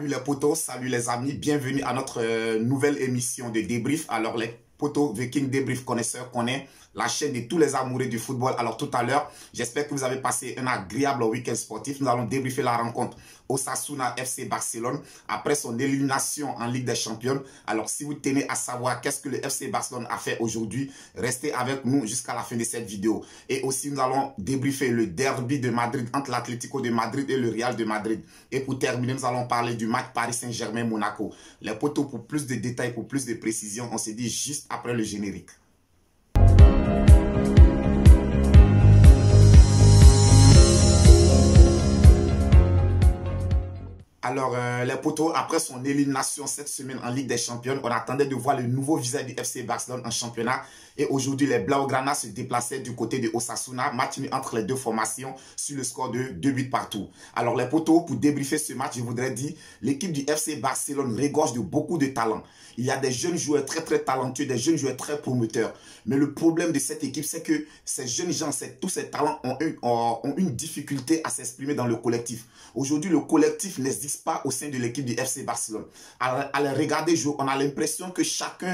Salut les potos, salut les amis, bienvenue à notre nouvelle émission de débrief. Alors les potos, Viking Débrief connaisseurs connaît la chaîne de tous les amoureux du football. Alors tout à l'heure, j'espère que vous avez passé un agréable week-end sportif. Nous allons débriefer la rencontre Osasuna FC Barcelone après son élimination en Ligue des Champions. Alors si vous tenez à savoir qu'est-ce que le FC Barcelone a fait aujourd'hui, restez avec nous jusqu'à la fin de cette vidéo. Et aussi nous allons débriefer le derby de Madrid entre l'Atlético de Madrid et le Real de Madrid. Et pour terminer, nous allons parler du match Paris Saint-Germain-Monaco. Les potos, pour plus de détails, pour plus de précisions, on se dit juste après le générique. Alors, les potos, après son élimination cette semaine en Ligue des Champions, on attendait de voir le nouveau visage du FC Barcelone en championnat. Et aujourd'hui, les Blaugrana se déplaçaient du côté de Osasuna, match nul entre les deux formations sur le score de 2 buts partout. Alors, les potos, pour débriefer ce match, je voudrais dire, l'équipe du FC Barcelone regorge de beaucoup de talent. Il y a des jeunes joueurs très talentueux, des jeunes joueurs très promoteurs. Mais le problème de cette équipe, c'est que ces jeunes gens, tous ces talents ont une difficulté à s'exprimer dans le collectif. Aujourd'hui, le collectif n'existe pas au sein de l'équipe du FC Barcelone. À les regarder jouer, on a l'impression que chaque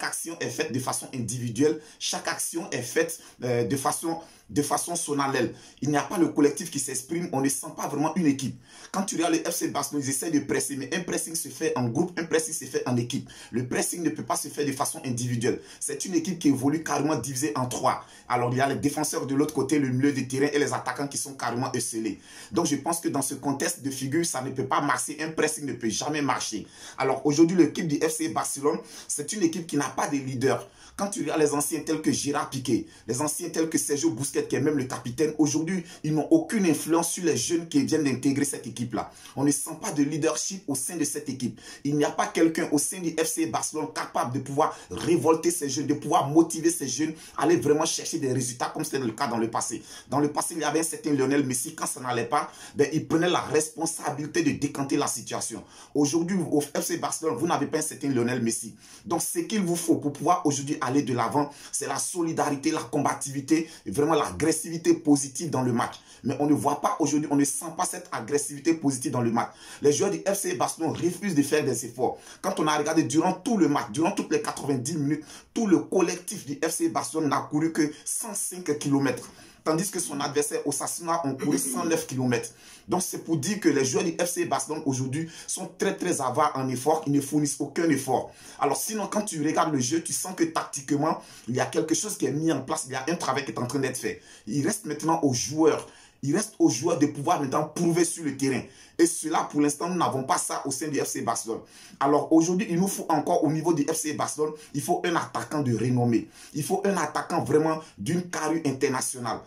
action est faite de façon individuelle, chaque action est faite de façon solennelle. Il n'y a pas le collectif qui s'exprime, on ne sent pas vraiment une équipe. Quand tu regardes le FC Barcelone, ils essaient de presser, mais un pressing se fait en groupe, un pressing se fait en équipe. Le pressing ne peut pas se faire de façon individuelle. C'est une équipe qui évolue carrément divisée en trois. Alors il y a les défenseurs de l'autre côté, le milieu de terrain et les attaquants qui sont carrément esselés. Donc je pense que dans ce contexte de figure, ça ne peut pas marcher, un pressing ne peut jamais marcher. Alors aujourd'hui, l'équipe du FC Barcelone, c'est une équipe qui n'a pas de leader. Quand tu regardes les anciens tels que Gérard Piqué, les anciens tels que Sergio Busquets, qui est même le capitaine, aujourd'hui, ils n'ont aucune influence sur les jeunes qui viennent d'intégrer cette équipe-là. On ne sent pas de leadership au sein de cette équipe. Il n'y a pas quelqu'un au sein du FC Barcelone capable de pouvoir révolter ces jeunes, de pouvoir motiver ces jeunes à aller vraiment chercher des résultats comme c'était le cas dans le passé. Dans le passé, il y avait un certain Lionel Messi, quand ça n'allait pas, il prenait la responsabilité de décanter la situation. Aujourd'hui, au FC Barcelone, vous n'avez pas un certain Lionel Messi. Donc, ce qu'il vous faut pour pouvoir aujourd'hui aller de l'avant, c'est la solidarité, la combativité et vraiment l'agressivité positive dans le match. Mais on ne voit pas aujourd'hui, on ne sent pas cette agressivité positive dans le match. Les joueurs du FC Barcelone refusent de faire des efforts. Quand on a regardé durant tout le match, durant toutes les 90 minutes, tout le collectif du FC Barcelone n'a couru que 105 km. Tandis que son adversaire Osasuna ont couru 109 km. Donc c'est pour dire que les joueurs du FC Barcelone aujourd'hui sont très avares en effort, ils ne fournissent aucun effort. Alors sinon, quand tu regardes le jeu, tu sens que tactiquement, il y a quelque chose qui est mis en place, il y a un travail qui est en train d'être fait. Il reste maintenant aux joueurs. Il reste aux joueurs de pouvoir maintenant prouver sur le terrain. Et cela, pour l'instant, nous n'avons pas ça au sein du FC Barcelone. Alors aujourd'hui, il nous faut encore au niveau du FC Barcelone, il faut un attaquant de renommée. Il faut un attaquant vraiment d'une carrure internationale.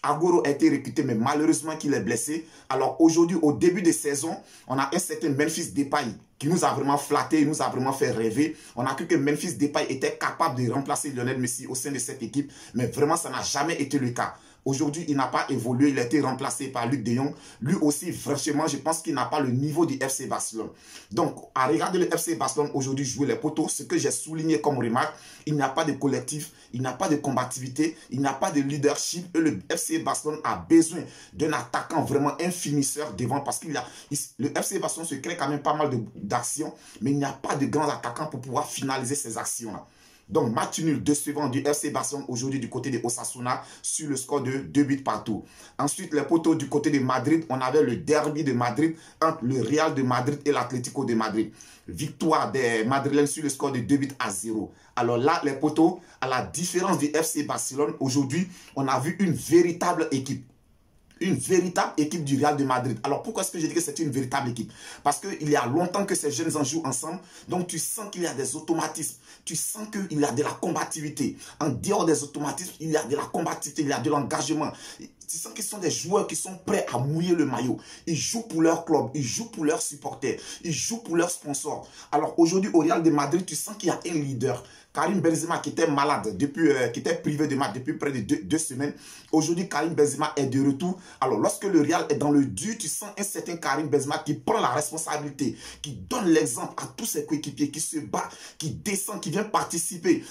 Agüero a été recruté, mais malheureusement qu'il est blessé. Alors aujourd'hui, au début de saison, on a un certain Memphis Depay qui nous a vraiment flatté, nous a vraiment fait rêver. On a cru que Memphis Depay était capable de remplacer Lionel Messi au sein de cette équipe, mais vraiment, ça n'a jamais été le cas. Aujourd'hui, il n'a pas évolué, il a été remplacé par Luc de Jong. Lui aussi, franchement, je pense qu'il n'a pas le niveau du FC Barcelone. Donc, à regarder le FC Barcelone aujourd'hui jouer les poteaux, ce que j'ai souligné comme remarque, il n'y a pas de collectif, il n'y a pas de combativité, il n'y a pas de leadership. Et le FC Barcelone a besoin d'un attaquant, vraiment un finisseur devant, parce que le FC Barcelone se crée quand même pas mal d'actions, mais il n'y a pas de grands attaquants pour pouvoir finaliser ces actions-là. Donc, match nul décevant du FC Barcelone aujourd'hui du côté de Osasuna sur le score de 2 buts partout. Ensuite, les poteaux du côté de Madrid, on avait le derby de Madrid entre le Real de Madrid et l'Atlético de Madrid. Victoire des Madrilènes sur le score de 2-0. Alors là, les poteaux, à la différence du FC Barcelone, aujourd'hui, on a vu une véritable équipe. Une véritable équipe du Real de Madrid. Alors pourquoi est-ce que je dis que c'est une véritable équipe? Parce qu'il y a longtemps que ces jeunes en jouent ensemble. Donc tu sens qu'il y a des automatismes. Tu sens qu'il y a de la combativité. En dehors des automatismes, il y a de la combativité, il y a de l'engagement. Tu sens qu'ils sont des joueurs qui sont prêts à mouiller le maillot. Ils jouent pour leur club, ils jouent pour leurs supporters, ils jouent pour leurs sponsors. Alors aujourd'hui au Real de Madrid, tu sens qu'il y a un leader. Karim Benzema qui était malade, qui était privé de match depuis près de deux semaines. Aujourd'hui, Karim Benzema est de retour. Alors, lorsque le Real est dans le dur, tu sens un certain Karim Benzema qui prend la responsabilité, qui donne l'exemple à tous ses coéquipiers, qui se bat, qui descend, qui vient participer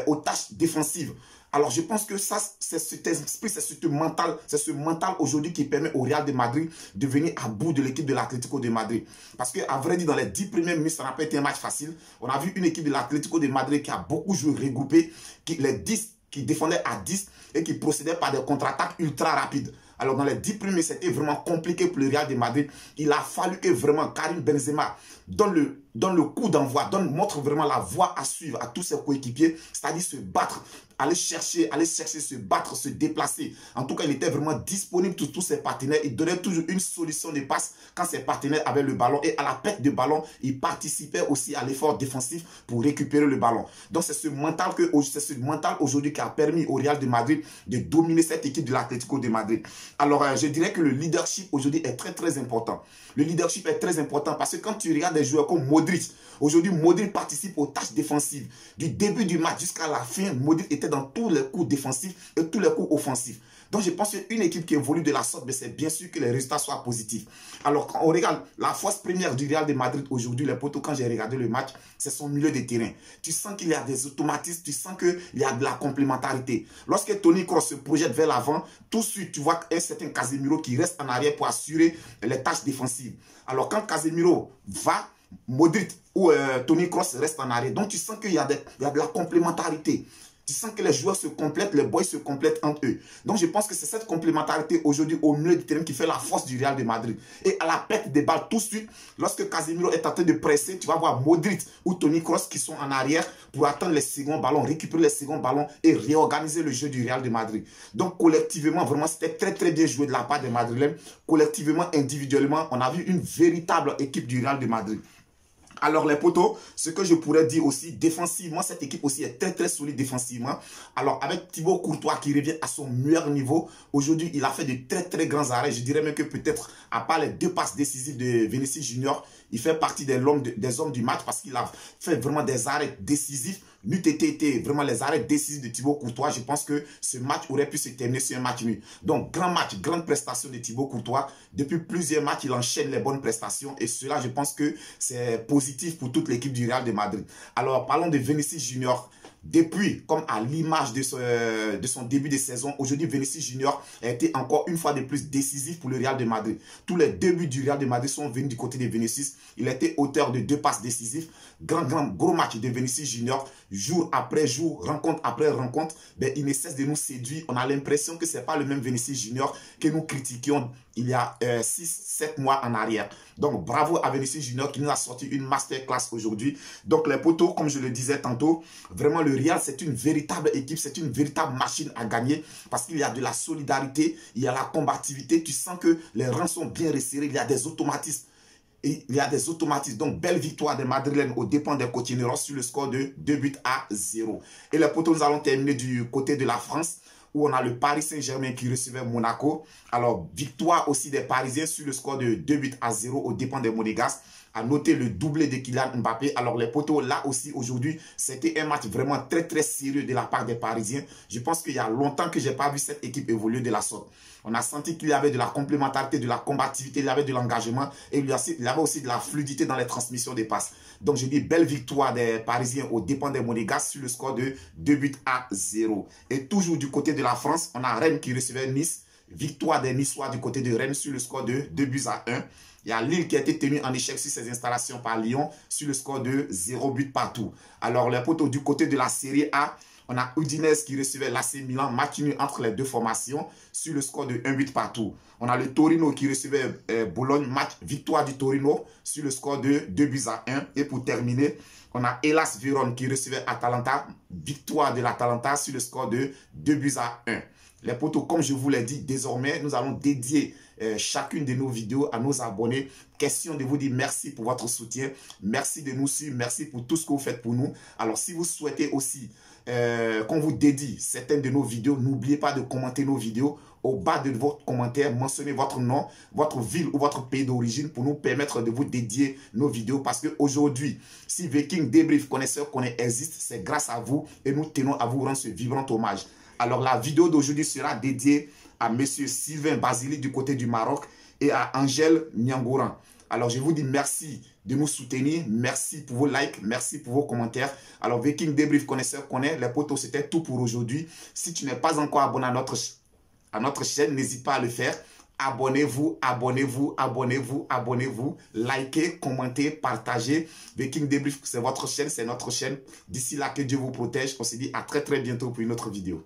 aux tâches défensives. Alors, je pense que ça, c'est cet esprit, c'est ce mental aujourd'hui qui permet au Real de Madrid de venir à bout de l'équipe de l'Atlético de Madrid. Parce qu'à vrai dire, dans les 10 premières minutes, ça n'a pas été un match facile. On a vu une équipe de l'Atlético de Madrid qui a beaucoup joué regroupé, les 10 qui défendaient à 10 et qui procédaient par des contre-attaques ultra rapides. Alors, dans les 10 premiers, c'était vraiment compliqué pour le Real de Madrid. Il a fallu que vraiment Karim Benzema donne le coup d'envoi, montre vraiment la voie à suivre à tous ses coéquipiers, c'est-à-dire se battre, aller chercher, se battre, se déplacer. En tout cas, il était vraiment disponible pour tous ses partenaires. Il donnait toujours une solution de passe quand ses partenaires avaient le ballon. Et à la perte de ballon, il participait aussi à l'effort défensif pour récupérer le ballon. Donc, c'est ce mental aujourd'hui qui a permis au Real de Madrid de dominer cette équipe de l'Atlético de Madrid. Alors, je dirais que le leadership aujourd'hui est très, très important. Le leadership est très important parce que quand tu regardes des joueurs comme Modric, aujourd'hui, Modric participe aux tâches défensives. Du début du match jusqu'à la fin, Modric était dans tous les coups défensifs et tous les coups offensifs. Donc, je pense qu'une équipe qui évolue de la sorte, c'est bien sûr que les résultats soient positifs. Alors, quand on regarde la force première du Real de Madrid aujourd'hui, les potos, quand j'ai regardé le match, c'est son milieu de terrain. Tu sens qu'il y a des automatismes, tu sens qu'il y a de la complémentarité. Lorsque Toni Kroos se projette vers l'avant, tout de suite, tu vois un certain Casemiro qui reste en arrière pour assurer les tâches défensives. Alors, quand Casemiro va, Modric ou Toni Kroos reste en arrière. Donc, tu sens qu'il y a de la complémentarité. Tu sens que les joueurs se complètent, les boys se complètent entre eux. Donc, je pense que c'est cette complémentarité aujourd'hui au milieu du terrain qui fait la force du Real de Madrid. Et à la perte des balles, tout de suite, lorsque Casemiro est en train de presser, tu vas voir Modric ou Toni Kroos qui sont en arrière pour attendre les seconds ballons, récupérer les seconds ballons et réorganiser le jeu du Real de Madrid. Donc, collectivement, vraiment, c'était très, très bien joué de la part des Madrilènes. Collectivement, individuellement, on a vu une véritable équipe du Real de Madrid. Alors les potos, ce que je pourrais dire aussi, défensivement, cette équipe aussi est très très solide défensivement. Alors avec Thibaut Courtois qui revient à son meilleur niveau, aujourd'hui il a fait de très très grands arrêts. Je dirais même que peut-être, à part les 2 passes décisives de Vinicius Junior, il fait partie des hommes du match parce qu'il a fait vraiment des arrêts décisifs. N'eût été vraiment les arrêts décisifs de Thibaut Courtois, je pense que ce match aurait pu se terminer sur un match nul. Donc, grand match, grande prestation de Thibaut Courtois. Depuis plusieurs matchs, il enchaîne les bonnes prestations et cela, je pense que c'est positif pour toute l'équipe du Real de Madrid. Alors, parlons de Vinicius Junior. Depuis, comme à l'image de son début de saison, aujourd'hui, Vinicius Junior a été encore une fois de plus décisif pour le Real de Madrid. Tous les 2 buts du Real de Madrid sont venus du côté de Vinicius. Il a été auteur de 2 passes décisives. Gros match de Vinicius Junior. Jour après jour, rencontre après rencontre, ben, il ne cesse de nous séduire. On a l'impression que ce n'est pas le même Vinicius Junior que nous critiquions il y a 6-7 mois en arrière. Donc, bravo à Vinicius Junior qui nous a sorti une masterclass aujourd'hui. Donc, les potos, comme je le disais tantôt, vraiment le Real, c'est une véritable équipe, c'est une véritable machine à gagner parce qu'il y a de la solidarité, il y a la combativité. Tu sens que les rangs sont bien resserrés, il y a des automatismes. Et il y a des automatismes. Donc, belle victoire des Madrilènes aux dépens des Cochineros sur le score de 2-0. Et les potos, nous allons terminer du côté de la France, où on a le Paris Saint-Germain qui recevait Monaco. Alors, victoire aussi des Parisiens sur le score de 2-0 aux dépens des Monégasques. À noter le doublé de Kylian Mbappé. Alors, les potos, là aussi, aujourd'hui, c'était un match vraiment très, très sérieux de la part des Parisiens. Je pense qu'il y a longtemps que je n'ai pas vu cette équipe évoluer de la sorte. On a senti qu'il y avait de la complémentarité, de la combativité, il y avait de l'engagement et il y avait aussi de la fluidité dans les transmissions des passes. Donc, je dis belle victoire des Parisiens aux dépens des Monégasques sur le score de 2-0. Et toujours du côté de la France, on a Rennes qui recevait Nice. Victoire des Niçois du côté de Rennes sur le score de 2-1. Il y a Lille qui a été tenu en échec sur ses installations par Lyon sur le score de 0 but partout. Alors, les potos du côté de la Série A, on a Udinese qui recevait l'AC Milan, match nul entre les 2 formations sur le score de 1 but partout. On a le Torino qui recevait Bologne, victoire du Torino sur le score de 2-1. Et pour terminer, on a Hellas Vérone qui recevait Atalanta, victoire de l'Atalanta sur le score de 2-1. Les potos, comme je vous l'ai dit, désormais, nous allons dédier chacune de nos vidéos à nos abonnés. Question de vous dire merci pour votre soutien. Merci de nous suivre. Merci pour tout ce que vous faites pour nous. Alors, si vous souhaitez aussi qu'on vous dédie certaines de nos vidéos, n'oubliez pas de commenter nos vidéos. Au bas de votre commentaire, mentionnez votre nom, votre ville ou votre pays d'origine pour nous permettre de vous dédier nos vidéos. Parce qu'aujourd'hui, si Viking Débrief Connaisseur existe, c'est grâce à vous et nous tenons à vous rendre ce vibrant hommage. Alors, la vidéo d'aujourd'hui sera dédiée à M. Sylvain Basili du côté du Maroc et à Angèle Niangouran. Alors, je vous dis merci de nous soutenir. Merci pour vos likes, merci pour vos commentaires. Alors, Viking Débrief connaisseur connaît, les potos, c'était tout pour aujourd'hui. Si tu n'es pas encore abonné à notre chaîne, n'hésite pas à le faire. Abonnez-vous, abonnez-vous, abonnez-vous, abonnez-vous. Likez, commentez, partagez. Viking Débrief, c'est votre chaîne, c'est notre chaîne. D'ici là, que Dieu vous protège. On se dit à très très bientôt pour une autre vidéo.